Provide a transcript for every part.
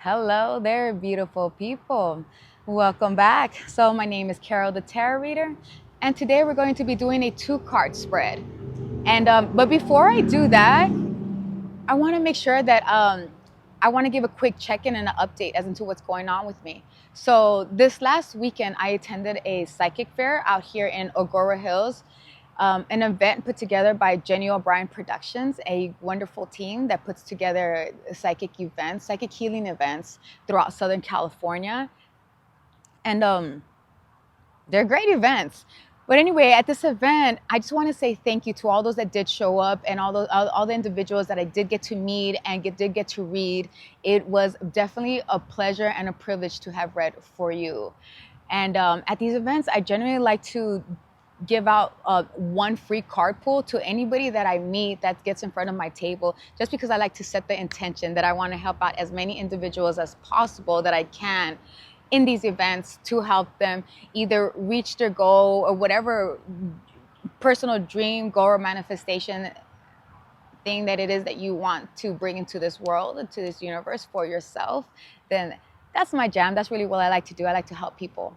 Hello there, beautiful people. Welcome back. So my name is Carol, the Tarot Reader, and today we're going to be doing a two-card spread. But before I do that, I want to make sure that I want to give a quick check-in and an update as into what's going on with me. So this last weekend, I attended a psychic fair out here in Agora Hills, an event put together by Jenny O'Brien Productions, a wonderful team that puts together psychic events, psychic healing events throughout Southern California. And they're great events. But anyway, at this event, I just want to say thank you to all those that did show up and all the individuals that I did get to meet and did get to read. It was definitely a pleasure and a privilege to have read for you. And at these events, I generally like to give out one free card pull to anybody that I meet that gets in front of my table, just because I like to set the intention that I want to help out as many individuals as possible that I can in these events to help them either reach their goal or whatever personal dream, goal, or manifestation thing that it is that you want to bring into this world, into this universe for yourself. Then that's my jam. That's really what I like to do. I like to help people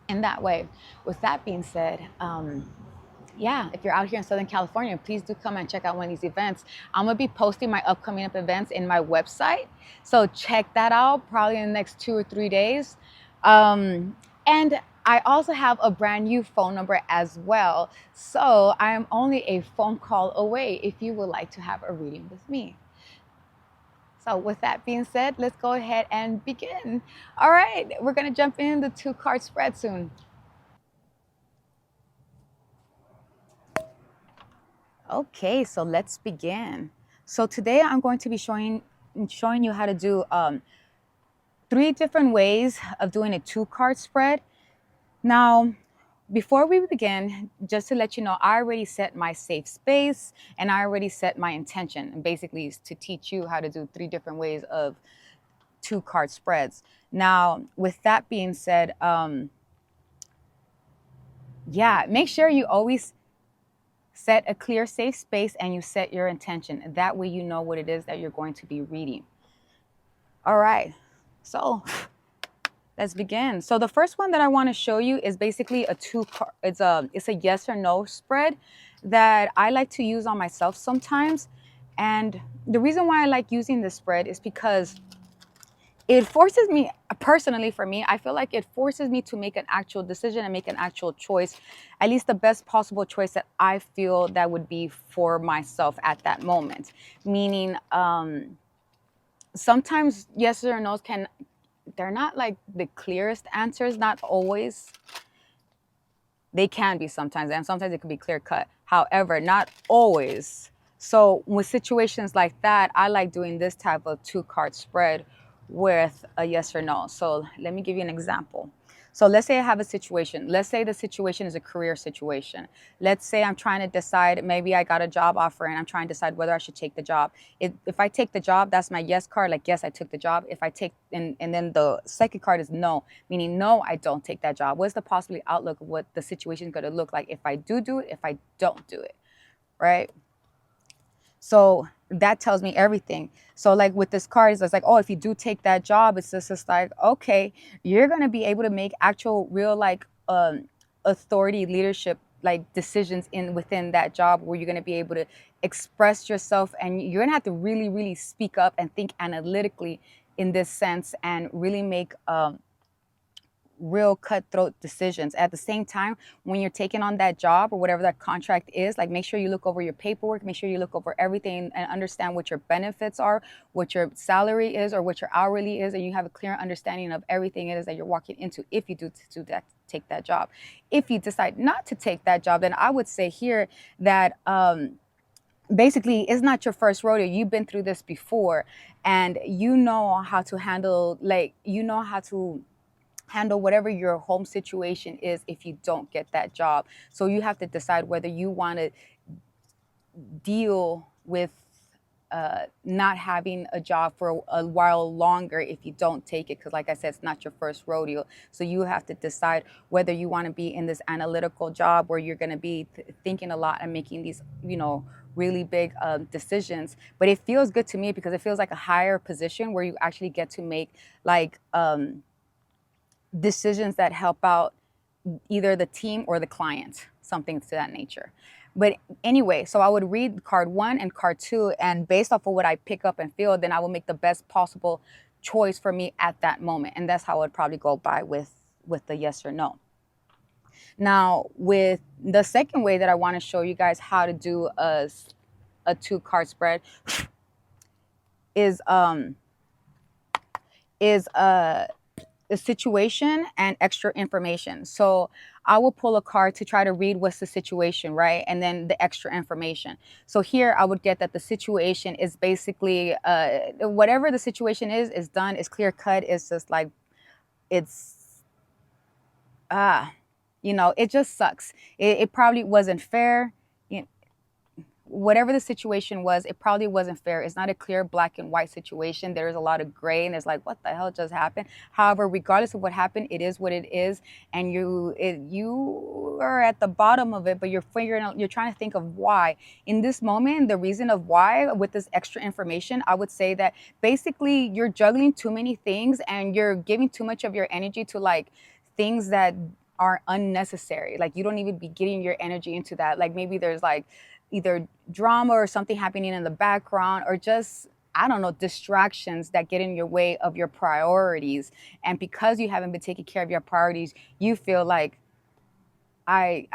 in that way. With that being said, yeah, if you're out here in Southern California, please do come and check out one of these events. I'm gonna be posting my upcoming events in my website, so check that out probably in the next 2 or 3 days. And I also have a brand new phone number as well, so I am only a phone call away if you would like to have a reading with me. So with that being said, let's go ahead and begin. All right, we're gonna jump in the two-card spread soon. Okay, so let's begin. So today I'm going to be showing you how to do 3 different ways of doing a two-card spread. Now, before we begin, just to let you know, I already set my safe space and I already set my intention, and basically is to teach you how to do 3 different ways of two-card spreads. Now, with that being said, yeah, make sure you always set a clear, safe space and you set your intention. That way you know what it is that you're going to be reading. All right, so let's begin. So the first one that I want to show you is basically a two-card, it's a yes or no spread that I like to use on myself sometimes. And the reason why I like using this spread is because it forces me, personally for me, I feel like it forces me to make an actual decision and make an actual choice, at least the best possible choice that I feel that would be for myself at that moment. Meaning, sometimes yes or no's they're not like the clearest answers, not always. They can be sometimes, and sometimes it can be clear cut. However, not always. So with situations like that, I like doing this type of two-card spread with a yes or no. So let me give you an example. So let's say I have a situation. Let's say the situation is a career situation. Let's say I'm trying to decide, maybe I got a job offer and I'm trying to decide whether I should take the job. If I take the job, that's my yes card, like yes, I took the job. If I take, and then the second card is no, meaning no, I don't take that job. What's the possible outlook of what the situation is going to look like if I do it, if I don't do it, right? So that tells me everything. So like with this card, it's like, oh, if you do take that job, it's just like, okay, you're going to be able to make actual real like authority leadership like decisions in within that job, where you're going to be able to express yourself, and you're going to have to really, really speak up and think analytically in this sense, and really make real cutthroat decisions. At the same time, when you're taking on that job or whatever that contract is, like, make sure you look over your paperwork, make sure you look over everything and understand what your benefits are, what your salary is, or what your hourly is, and you have a clear understanding of everything it is that you're walking into if you do that, take that job. If you decide not to take that job, then I would say here that basically it's not your first rodeo. You've been through this before, and you know how to handle, like, you know how to handle whatever your home situation is if you don't get that job. So you have to decide whether you want to deal with not having a job for a while longer if you don't take it, because like I said, it's not your first rodeo. So you have to decide whether you want to be in this analytical job where you're going to be thinking a lot and making these, you know, really big decisions. But it feels good to me because it feels like a higher position where you actually get to make like decisions that help out either the team or the client, something to that nature. But anyway, so I would read card one and card two, and based off of what I pick up and feel, then I will make the best possible choice for me at that moment. And that's how I would probably go by with the yes or no. Now, with the second way that I want to show you guys how to do a two card spread is is the situation and extra information. So I will pull a card to try to read what's the situation, right? And then the extra information. So here I would get that the situation is basically whatever the situation is done, is clear cut. It's just like it's you know, it just sucks. It probably wasn't fair. You Whatever the situation was, it probably wasn't fair. It's not a clear black and white situation. There's a lot of gray, and it's like, what the hell just happened? However, regardless of what happened, it is what it is, and you are at the bottom of it, but you're figuring out, you're trying to think of why. In this moment, the reason of why with this extra information, I would say that basically you're juggling too many things, and you're giving too much of your energy to like things that are unnecessary. Like you don't even be getting your energy into that. Like maybe there's like either drama or something happening in the background, or just, I don't know, distractions that get in your way of your priorities. And because you haven't been taking care of your priorities, you feel like I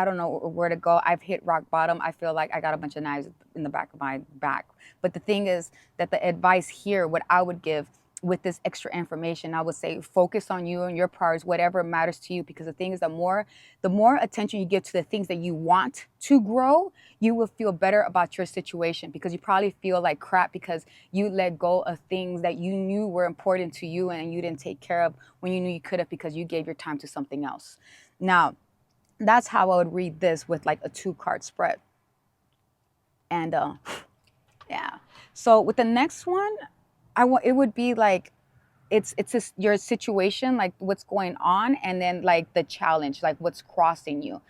don't know where to go. I've hit rock bottom. I feel like I got a bunch of knives in the back of my back. But the thing is that the advice here, what I would give with this extra information, I would say focus on you and your priorities, whatever matters to you. Because the thing is, the more attention you give to the things that you want to grow, you will feel better about your situation, because you probably feel like crap because you let go of things that you knew were important to you and you didn't take care of when you knew you could have, because you gave your time to something else. Now, that's how I would read this with like a two card spread. And yeah. So with the next one, it would be like it's just your situation, like what's going on, and then like the challenge, like what's crossing you.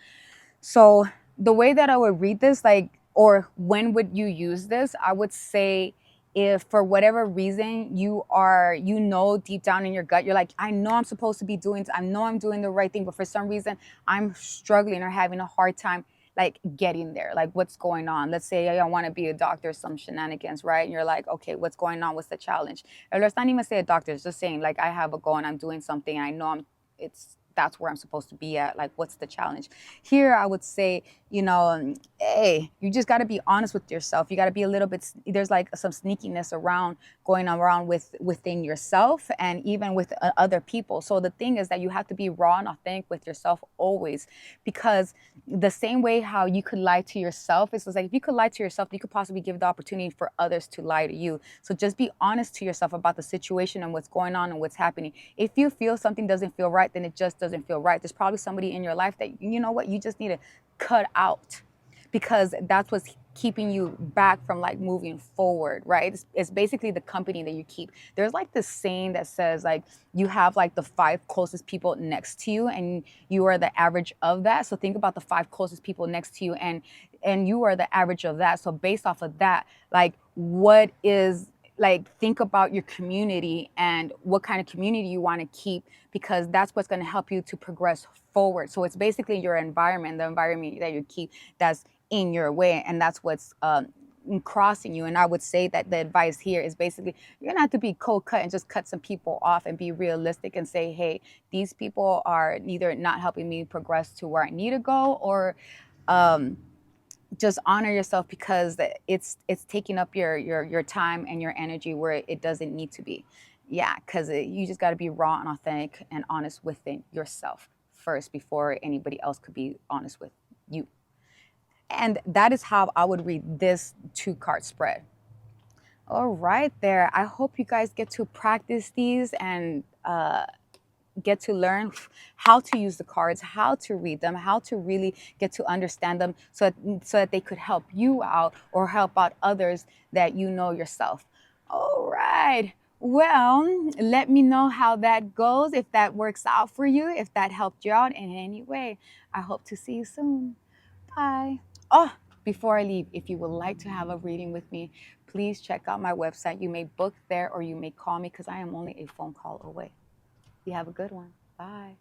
So the way that I would read this, like, or when would you use this? I would say if for whatever reason you know, deep down in your gut, you're like, I know I'm supposed to be doing, I know I'm doing the right thing, but for some reason I'm struggling or having a hard time like getting there. Like what's going on? Let's say I want to be a doctor, some shenanigans, right? And you're like, okay, what's going on? What's the challenge? Or let's not even say a doctor, it's just saying like I have a goal and I'm doing something and I know that's where I'm supposed to be at. Like, what's the challenge? Here, I would say, you know, hey, you just got to be honest with yourself. You got to be a little bit, there's like some sneakiness around going around within yourself and even with other people. So the thing is that you have to be raw and authentic with yourself always, because the same way how you could lie to yourself, it's like if you could lie to yourself, you could possibly give the opportunity for others to lie to you. So just be honest to yourself about the situation and what's going on and what's happening. If you feel something doesn't feel right, then it just doesn't feel right. There's probably somebody in your life that, you know what, you just need to cut out, because that's what's keeping you back from like moving forward, right? It's basically the company that you keep. There's like this saying that says like you have like the 5 closest people next to you and you are the average of that. So think about the 5 closest people next to you and you are the average of that. So based off of that, like what is, like think about your community and what kind of community you want to keep, because that's what's going to help you to progress forward. So it's basically your environment, the environment that you keep, that's in your way, and that's what's crossing you. And I would say that the advice here is basically you're gonna have to be cold cut and just cut some people off and be realistic and say, hey, these people are either not helping me progress to where I need to go, or just honor yourself, because it's taking up your time and your energy where it doesn't need to be. Yeah, because you just got to be raw and authentic and honest within yourself first before anybody else could be honest with you. And that is how I would read this 2 card spread. All right, there. I hope you guys get to practice these and get to learn how to use the cards, how to read them, how to really get to understand them, so that they could help you out or help out others that you know yourself. All right. Well, let me know how that goes, if that works out for you, if that helped you out in any way. I hope to see you soon. Bye. Oh, Before I leave, if you would like to have a reading with me, please check out my website. You may book there or you may call me because I am only a phone call away. You have a good one. Bye.